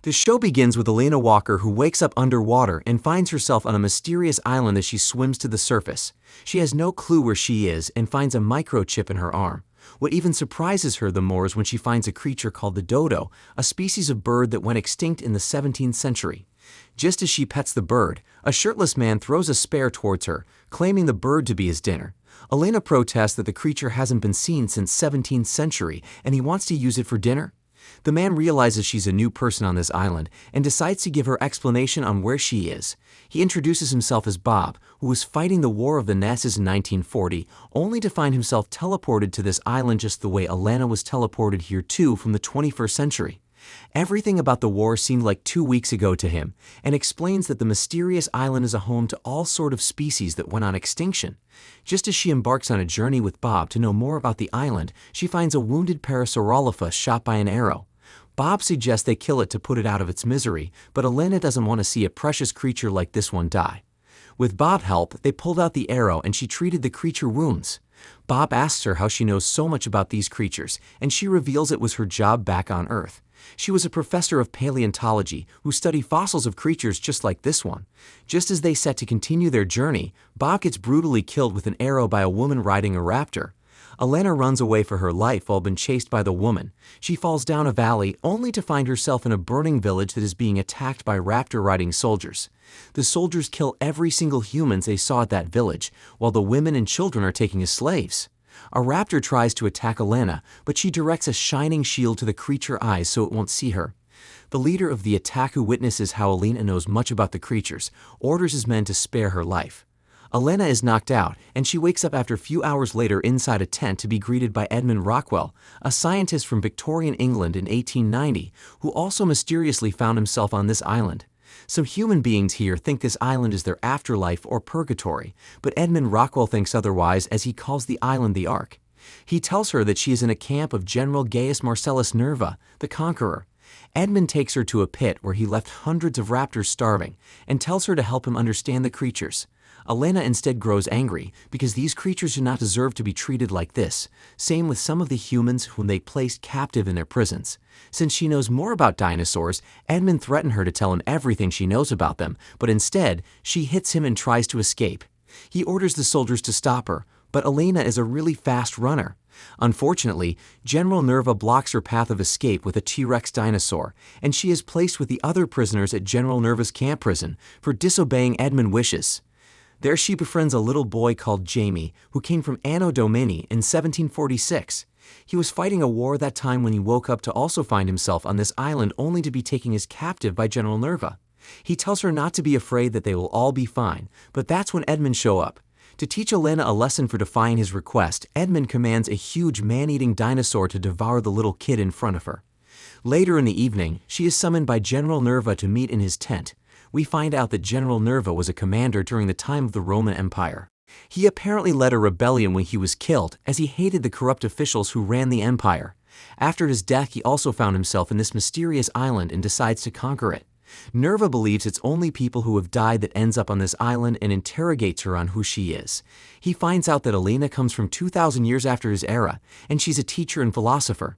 The show begins with Helena Walker, who wakes up underwater and finds herself on a mysterious island as she swims to the surface. She has no clue where she is and finds a microchip in her arm. What even surprises her the more is when she finds a creature called the dodo, a species of bird that went extinct in the 17th century. Just as she pets the bird, a shirtless man throws a spear towards her, claiming the bird to be his dinner. Helena protests that the creature hasn't been seen since 17th century and he wants to use it for dinner. The man realizes she's a new person on this island and decides to give her explanation on where she is. He introduces himself as Bob, who was fighting the War of the Nesses in 1940, only to find himself teleported to this island just the way Helena was teleported here too from the 21st century. Everything about the war seemed like 2 weeks ago to him, and explains that the mysterious island is a home to all sort of species that went on extinction. Just as she embarks on a journey with Bob to know more about the island, she finds a wounded Parasaurolophus shot by an arrow. Bob suggests they kill it to put it out of its misery, but Helena doesn't want to see a precious creature like this one die. With Bob's help, they pulled out the arrow and she treated the creature wounds. Bob asks her how she knows so much about these creatures, and she reveals it was her job back on Earth. She was a professor of paleontology who studied fossils of creatures just like this one. Just as they set to continue their journey, Bob gets brutally killed with an arrow by a woman riding a raptor. Helena runs away for her life while being chased by the woman. She falls down a valley only to find herself in a burning village that is being attacked by raptor-riding soldiers. The soldiers kill every single human they saw at that village, while the women and children are taken as slaves. A raptor tries to attack Helena, but she directs a shining shield to the creature's eyes so it won't see her. The leader of the attack, who witnesses how Helena knows much about the creatures, orders his men to spare her life. Helena is knocked out, and she wakes up after a few hours later inside a tent to be greeted by Edmund Rockwell, a scientist from Victorian England in 1890, who also mysteriously found himself on this island. Some human beings here think this island is their afterlife or purgatory, but Edmund Rockwell thinks otherwise as he calls the island the Ark. He tells her that she is in a camp of General Gaius Marcellus Nerva, the Conqueror. Edmund takes her to a pit where he left hundreds of raptors starving and tells her to help him understand the creatures. Helena instead grows angry because these creatures do not deserve to be treated like this. Same with some of the humans whom they placed captive in their prisons. Since she knows more about dinosaurs, Edmund threatened her to tell him everything she knows about them, but instead, she hits him and tries to escape. He orders the soldiers to stop her, but Helena is a really fast runner. Unfortunately, General Nerva blocks her path of escape with a T-Rex dinosaur, and she is placed with the other prisoners at General Nerva's camp prison for disobeying Edmund's wishes. There she befriends a little boy called Jamie, who came from Anno Domini in 1746. He was fighting a war that time when he woke up to also find himself on this island only to be taken as captive by General Nerva. He tells her not to be afraid, that they will all be fine, but that's when Edmund shows up. To teach Helena a lesson for defying his request, Edmund commands a huge man-eating dinosaur to devour the little kid in front of her. Later in the evening, she is summoned by General Nerva to meet in his tent. We find out that General Nerva was a commander during the time of the Roman Empire. He apparently led a rebellion when he was killed, as he hated the corrupt officials who ran the empire. After his death, he also found himself in this mysterious island and decides to conquer it. Nerva believes it's only people who have died that ends up on this island and interrogates her on who she is. He finds out that Helena comes from 2,000 years after his era, and she's a teacher and philosopher.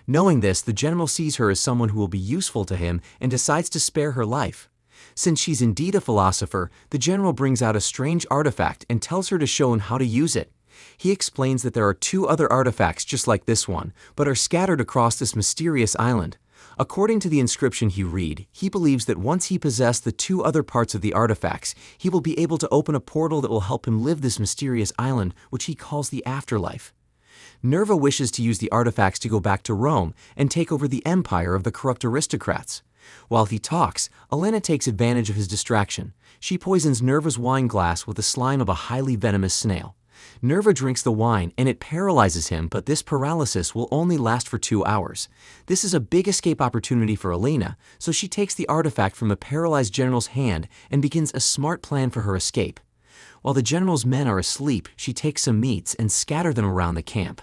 Knowing this, the general sees her as someone who will be useful to him and decides to spare her life. Since she's indeed a philosopher, the general brings out a strange artifact and tells her to show him how to use it. He explains that there are 2 other artifacts just like this one, but are scattered across this mysterious island. According to the inscription he read, he believes that once he possesses the 2 other parts of the artifacts, he will be able to open a portal that will help him live this mysterious island, which he calls the afterlife. Nerva wishes to use the artifacts to go back to Rome and take over the empire of the corrupt aristocrats. While he talks, Helena takes advantage of his distraction. She poisons Nerva's wine glass with the slime of a highly venomous snail. Nerva drinks the wine and it paralyzes him, but this paralysis will only last for 2 hours. This is a big escape opportunity for Helena, so she takes the artifact from the paralyzed general's hand and begins a smart plan for her escape. While the general's men are asleep, she takes some meats and scatters them around the camp.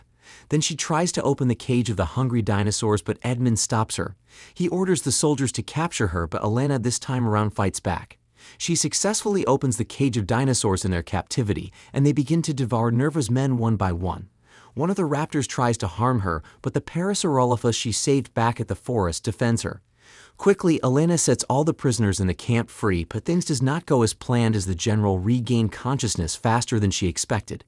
Then she tries to open the cage of the hungry dinosaurs, but Edmund stops her. He orders the soldiers to capture her, but Helena this time around fights back. She successfully opens the cage of dinosaurs in their captivity, and they begin to devour Nerva's men one by one. One of the raptors tries to harm her, but the Parasaurolophus she saved back at the forest defends her. Quickly, Helena sets all the prisoners in the camp free, but things does not go as planned as the general regained consciousness faster than she expected.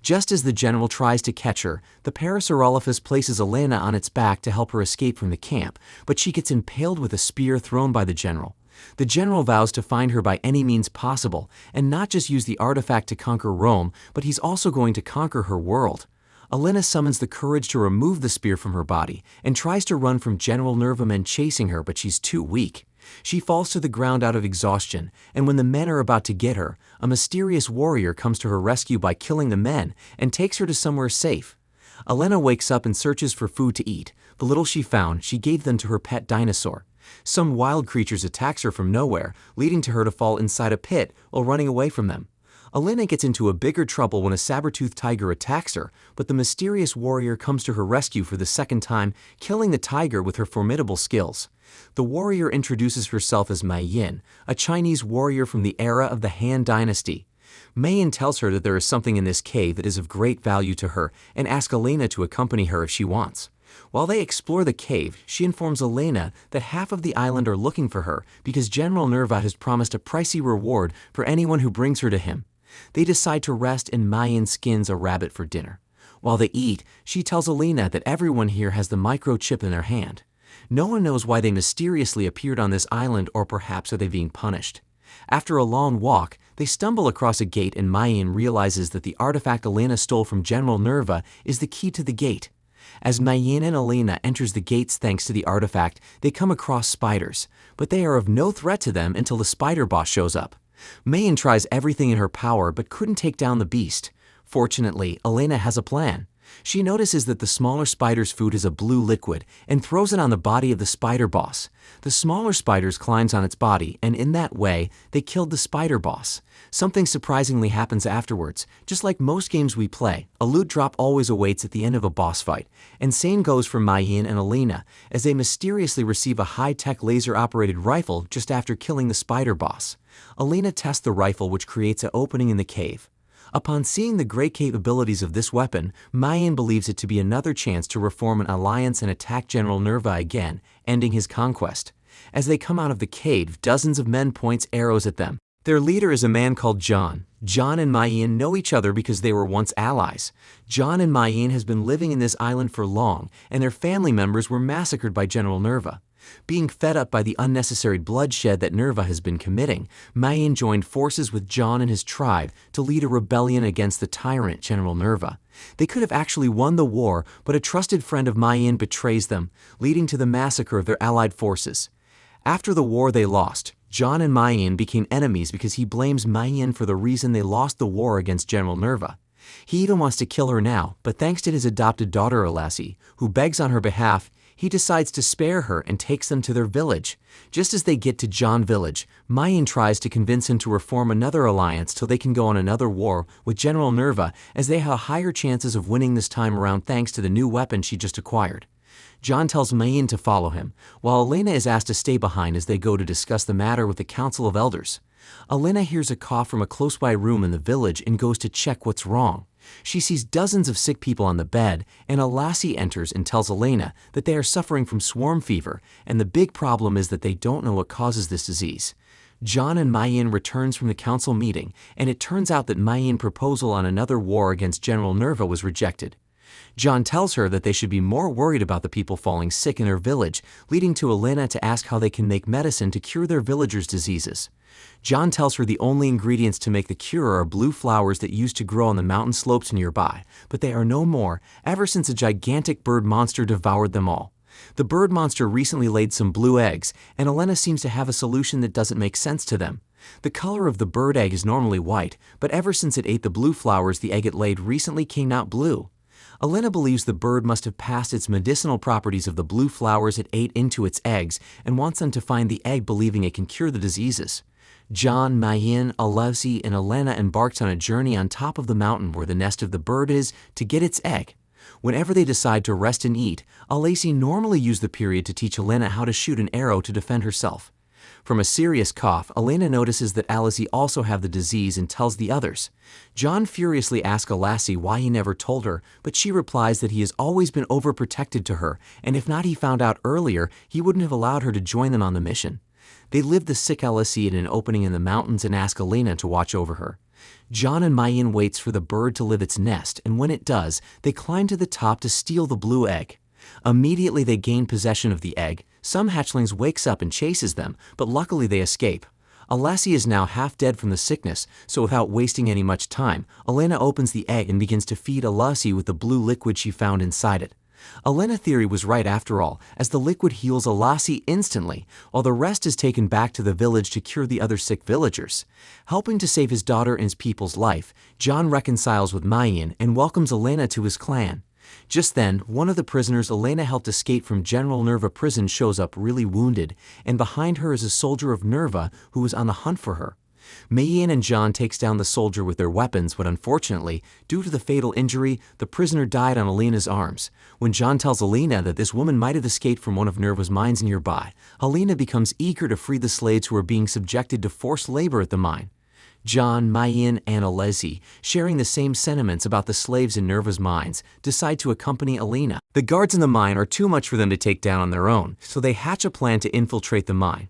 Just as the general tries to catch her, the Parasaurolophus places Helena on its back to help her escape from the camp, but she gets impaled with a spear thrown by the general. The general vows to find her by any means possible, and not just use the artifact to conquer Rome, but he's also going to conquer her world. Helena summons the courage to remove the spear from her body, and tries to run from General Nerva men chasing her, but she's too weak. She falls to the ground out of exhaustion, and when the men are about to get her, a mysterious warrior comes to her rescue by killing the men and takes her to somewhere safe. Helena wakes up and searches for food to eat. The little she found, she gave them to her pet dinosaur. Some wild creatures attacks her from nowhere, leading to her to fall inside a pit while running away from them. Helena gets into a bigger trouble when a saber-toothed tiger attacks her, but the mysterious warrior comes to her rescue for the second time, killing the tiger with her formidable skills. The warrior introduces herself as Mei Yin, a Chinese warrior from the era of the Han Dynasty. Mei Yin tells her that there is something in this cave that is of great value to her and asks Helena to accompany her if she wants. While they explore the cave, she informs Helena that half of the island are looking for her because General Nerva has promised a pricey reward for anyone who brings her to him. They decide to rest and Mei Yin skins a rabbit for dinner. While they eat, she tells Helena that everyone here has the microchip in their hand. No one knows why they mysteriously appeared on this island, or perhaps are they being punished. After a long walk, they stumble across a gate and Mei Yin realizes that the artifact Helena stole from General Nerva is the key to the gate. As Mei Yin and Helena enters the gates thanks to the artifact, they come across spiders, but they are of no threat to them until the spider boss shows up. Mei Yin tries everything in her power but couldn't take down the beast. Fortunately, Helena has a plan. She notices that the smaller spider's food is a blue liquid and throws it on the body of the spider boss. The smaller spiders climbs on its body, and in that way, they killed the spider boss. Something surprisingly happens afterwards. Just like most games we play, a loot drop always awaits at the end of a boss fight, and same goes for Mei Yin and Helena, as they mysteriously receive a high-tech laser-operated rifle just after killing the spider boss. Helena tests the rifle, which creates an opening in the cave. Upon seeing the great capabilities of this weapon, Mei Yin believes it to be another chance to reform an alliance and attack General Nerva again, ending his conquest. As they come out of the cave, dozens of men point arrows at them. Their leader is a man called John. John and Mei Yin know each other because they were once allies. John and Mei Yin has been living in this island for long, and their family members were massacred by General Nerva. Being fed up by the unnecessary bloodshed that Nerva has been committing, Mei Yin joined forces with John and his tribe to lead a rebellion against the tyrant General Nerva. They could have actually won the war, but a trusted friend of Mei Yin betrays them, leading to the massacre of their allied forces. After the war they lost, John and Mei Yin became enemies because he blames Mei Yin for the reason they lost the war against General Nerva. He even wants to kill her now, but thanks to his adopted daughter Alassi, who begs on her behalf, he decides to spare her and takes them to their village. Just as they get to John village, Mei Yin tries to convince him to reform another alliance till they can go on another war with General Nerva, as they have higher chances of winning this time around thanks to the new weapon she just acquired. John tells Mei Yin to follow him, while Helena is asked to stay behind as they go to discuss the matter with the Council of Elders. Helena hears a cough from a close-by room in the village and goes to check what's wrong. She sees dozens of sick people on the bed, and a lassie enters and tells Helena that they are suffering from swarm fever, and the big problem is that they don't know what causes this disease. John and Mei Yin returns from the council meeting, and it turns out that Mei Yin's proposal on another war against General Nerva was rejected. John tells her that they should be more worried about the people falling sick in their village, leading to Helena to ask how they can make medicine to cure their villagers' diseases. John tells her the only ingredients to make the cure are blue flowers that used to grow on the mountain slopes nearby, but they are no more ever since a gigantic bird monster devoured them all. The bird monster recently laid some blue eggs, and Helena seems to have a solution that doesn't make sense to them. The color of the bird egg is normally white, but ever since it ate the blue flowers the egg it laid recently came out blue. Helena believes the bird must have passed its medicinal properties of the blue flowers it ate into its eggs and wants them to find the egg, believing it can cure the diseases. John, Mei Yin, Alassi, and Helena embarks on a journey on top of the mountain where the nest of the bird is to get its egg. Whenever they decide to rest and eat, Alassi normally used the period to teach Helena how to shoot an arrow to defend herself. From a serious cough, Helena notices that Alassie also have the disease and tells the others. John furiously asks Alassie why he never told her, but she replies that he has always been overprotected to her, and if not he found out earlier, he wouldn't have allowed her to join them on the mission. They leave the sick Alassie in an opening in the mountains and ask Helena to watch over her. John and Mayen waits for the bird to leave its nest, and when it does, they climb to the top to steal the blue egg. Immediately they gain possession of the egg. Some hatchlings wakes up and chases them, but luckily they escape. Alassie is now half dead from the sickness, so without wasting any much time, Helena opens the egg and begins to feed Alassie with the blue liquid she found inside it. Helena's theory was right after all, as the liquid heals Alassie instantly, while the rest is taken back to the village to cure the other sick villagers. Helping to save his daughter and his people's life, John reconciles with Mayen and welcomes Helena to his clan. Just then, one of the prisoners Helena helped escape from General Nerva prison shows up really wounded, and behind her is a soldier of Nerva who was on the hunt for her. Mayen and John takes down the soldier with their weapons, but unfortunately, due to the fatal injury, the prisoner died on Helena's arms. When John tells Helena that this woman might have escaped from one of Nerva's mines nearby, Helena becomes eager to free the slaves who are being subjected to forced labor at the mine. John, Mayen, and Alassie, sharing the same sentiments about the slaves in Nerva's mines, decide to accompany Helena. The guards in the mine are too much for them to take down on their own, so they hatch a plan to infiltrate the mine.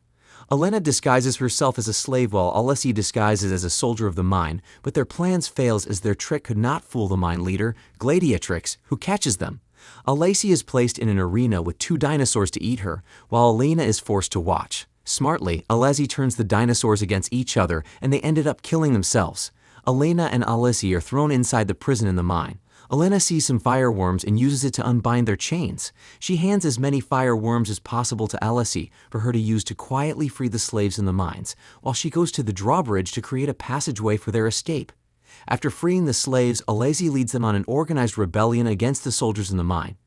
Helena disguises herself as a slave while Alassie disguises as a soldier of the mine, but their plans fails as their trick could not fool the mine leader, Gladiatrix, who catches them. Alassie is placed in an arena with 2 dinosaurs to eat her, while Helena is forced to watch. Smartly, Alassie turns the dinosaurs against each other and they ended up killing themselves. Helena and Alassie are thrown inside the prison in the mine. Helena sees some fireworms and uses it to unbind their chains. She hands as many fireworms as possible to Alassie for her to use to quietly free the slaves in the mines, while she goes to the drawbridge to create a passageway for their escape. After freeing the slaves, Alassie leads them on an organized rebellion against the soldiers in the mine.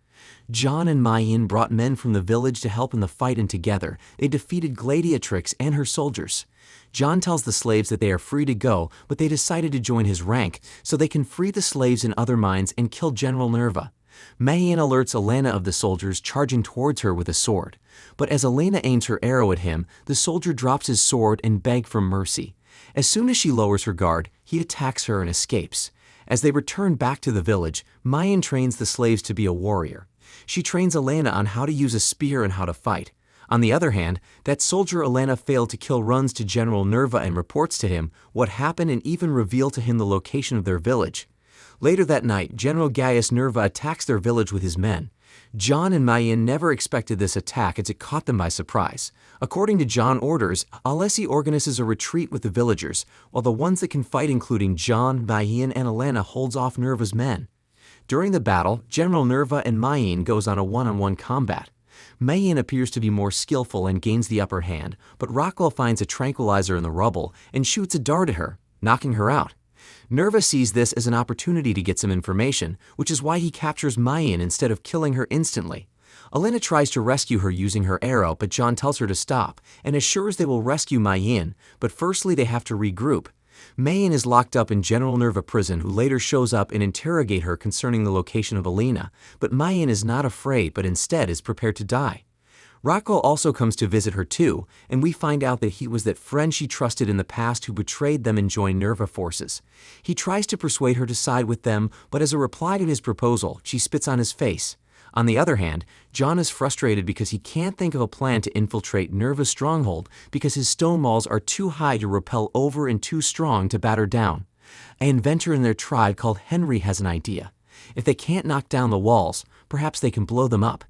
John and Mayen brought men from the village to help in the fight, and together they defeated Gladiatrix and her soldiers. John tells the slaves that they are free to go, but they decided to join his rank so they can free the slaves in other mines and kill General Nerva. Mayen alerts Helena of the soldiers charging towards her with a sword. But as Helena aims her arrow at him, the soldier drops his sword and begs for mercy. As soon as she lowers her guard, he attacks her and escapes. As they return back to the village, Mayen trains the slaves to be a warrior. She trains Helena on how to use a spear and how to fight. On the other hand, that soldier Helena failed to kill runs to General Nerva and reports to him what happened and even revealed to him the location of their village. Later that night, General Gaius Nerva attacks their village with his men. John and Mayen never expected this attack as it caught them by surprise. According to John's orders, Alassie organizes a retreat with the villagers, while the ones that can fight including John, Mayen, and Helena holds off Nerva's men. During the battle, General Nerva and Mayen goes on a one-on-one combat. Mayen appears to be more skillful and gains the upper hand, but Rockwell finds a tranquilizer in the rubble and shoots a dart at her, knocking her out. Nerva sees this as an opportunity to get some information, which is why he captures Mayen instead of killing her instantly. Helena tries to rescue her using her arrow, but John tells her to stop and assures they will rescue Mayen, but firstly they have to regroup. Mayen is locked up in General Nerva prison, who later shows up and interrogate her concerning the location of Helena, but Mayen is not afraid but instead is prepared to die. Rockwell also comes to visit her too, and we find out that he was that friend she trusted in the past who betrayed them and joined Nerva forces. He tries to persuade her to side with them, but as a reply to his proposal, she spits on his face. On the other hand, John is frustrated because he can't think of a plan to infiltrate Nerva's stronghold because his stone walls are too high to rappel over and too strong to batter down. An inventor in their tribe called Henry has an idea. If they can't knock down the walls, perhaps they can blow them up.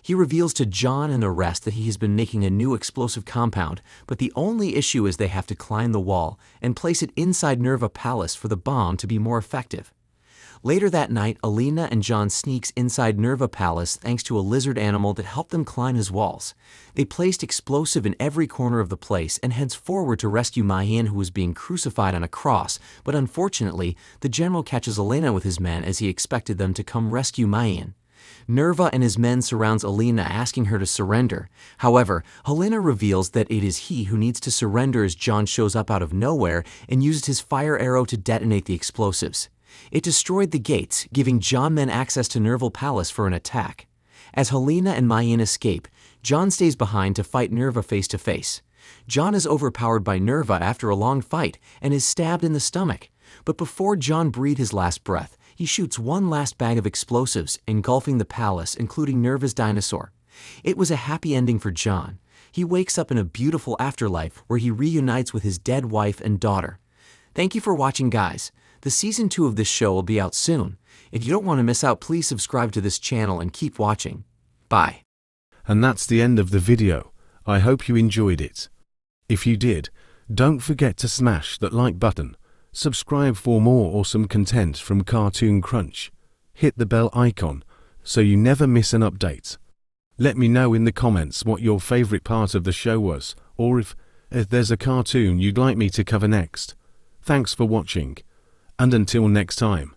He reveals to John and the rest that he has been making a new explosive compound, but the only issue is they have to climb the wall and place it inside Nerva Palace for the bomb to be more effective. Later that night, Helena and John sneaks inside Nerva Palace thanks to a lizard animal that helped them climb his walls. They placed explosive in every corner of the place and heads forward to rescue Mayen, who was being crucified on a cross, but unfortunately, the general catches Helena with his men as he expected them to come rescue Mayen. Nerva and his men surrounds Helena, asking her to surrender. However, Helena reveals that it is he who needs to surrender as John shows up out of nowhere and uses his fire arrow to detonate the explosives. It destroyed the gates, giving John men access to Nerva Palace for an attack. As Helena and Mayen escape, John stays behind to fight Nerva face to face. John is overpowered by Nerva after a long fight and is stabbed in the stomach. But before John breathes his last breath, he shoots one last bag of explosives, engulfing the palace, including Nerva's dinosaur. It was a happy ending for John. He wakes up in a beautiful afterlife where he reunites with his dead wife and daughter. Thank you for watching, guys. The season 2 of this show will be out soon. If you don't want to miss out, please subscribe to this channel and keep watching. Bye. And that's the end of the video. I hope you enjoyed it. If you did, don't forget to smash that like button, subscribe for more awesome content from Cartoon Crunch, hit the bell icon so you never miss an update. Let me know in the comments what your favorite part of the show was, or if there's a cartoon you'd like me to cover next. Thanks for watching, and until next time.